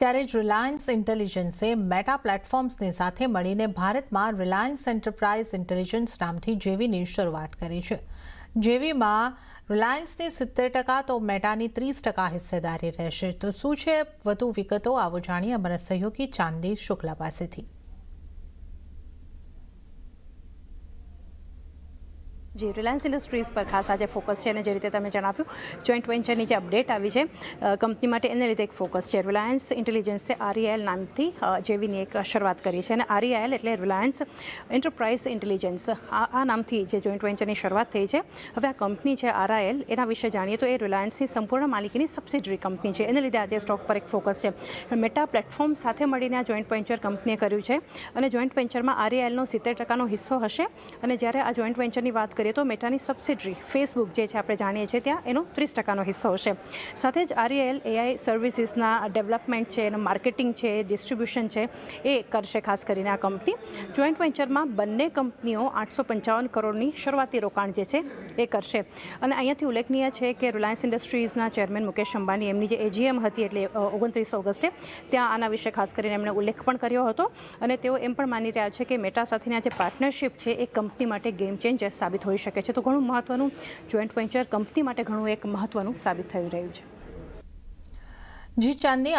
ત્યારે જ Reliance ઇન્ટેલિજન્સે meta પ્લેટફોર્મ્સની સાથે મળીને ભારતમાં રિલાયન્સ એન્ટરપ્રાઇઝ ઇન્ટેલિજન્સ નામથી જેવીની શરૂઆત કરી છે. જેવીમાં રિલાયન્સની 70% તો મેટાની 30% હિસ્સેદારી રહેશે. તો શું છે વધુ વિગતો આવો જાણીએ અમારા સહયોગી ચાંદી શુક્લા પાસેથી. જી, રિલાયન્સ ઇન્ડસ્ટ્રીઝ પર ખાસ આજે ફોકસ છે અને જે રીતે તમે જણાવ્યું જોઈન્ટ વેન્ચરની જે અપડેટ આવી છે કંપની માટે એને લીધે એક ફોકસ છે. રિલાયન્સ ઇન્ટેલિજન્સે REIL નામથી જેવીની એક શરૂઆત કરી છે અને REIL એટલે રિલાયન્સ એન્ટરપ્રાઇઝ ઇન્ટેલિજન્સ આ નામથી જે જોઈન્ટ વેન્ચરની શરૂઆત થઈ છે. હવે આ કંપની છે RIL એના વિશે જાણીએ તો એ રિલાયન્સની સંપૂર્ણ માલિકીની સબસિડરી કંપની છે. એને લીધે આજે સ્ટોક પર એક ફોકસ છે. મેટા પ્લેટફોર્મ સાથે મળીને આ જોઈન્ટ વેન્ચર કંપનીએ કર્યું છે અને જોઈન્ટ વેન્ચરમાં REILનો 70%નો હિસ્સો હશે અને જ્યારે આ જોઈન્ટ વેન્ચરની વાત કરીએ તો મેટાની સબસિડરી ફેસબુક જે છે આપણે જાણીએ છીએ ત્યાં એનો 30%નો હિસ્સો હશે. સાથે જ REIL AI સર્વિસીસના ડેવલપમેન્ટ છે, એનું માર્કેટિંગ છે, ડિસ્ટ્રીબ્યુશન છે એ કરશે ખાસ કરીને આ કંપની. જોઈન્ટ વેન્ચરમાં બંને કંપનીઓ 855 કરોડની શરૂઆતી રોકાણ જે છે એ કરશે અને અહીંયાથી ઉલ્લેખનીય છે કે રિલાયન્સ ઇન્ડસ્ટ્રીઝના ચેરમેન મુકેશ અંબાણી એમની જે AGM હતી એટલે 29 ઓગસ્ટે ત્યાં આના વિશે ખાસ કરીને એમણે ઉલ્લેખ પણ કર્યો હતો અને તેઓ એમ પણ માની રહ્યા છે કે મેટા સાથેની આ જે પાર્ટનરશિપ છે એ કંપની માટે ગેમ ચેન્જર સાબિત હોઈ શકે છે. તો ઘણું મહત્વનું જોઈન્ટ વેન્ચર કંપની માટે ઘણું એક મહત્વનું સાબિત થઈ રહ્યું છે. જી ચાંદી,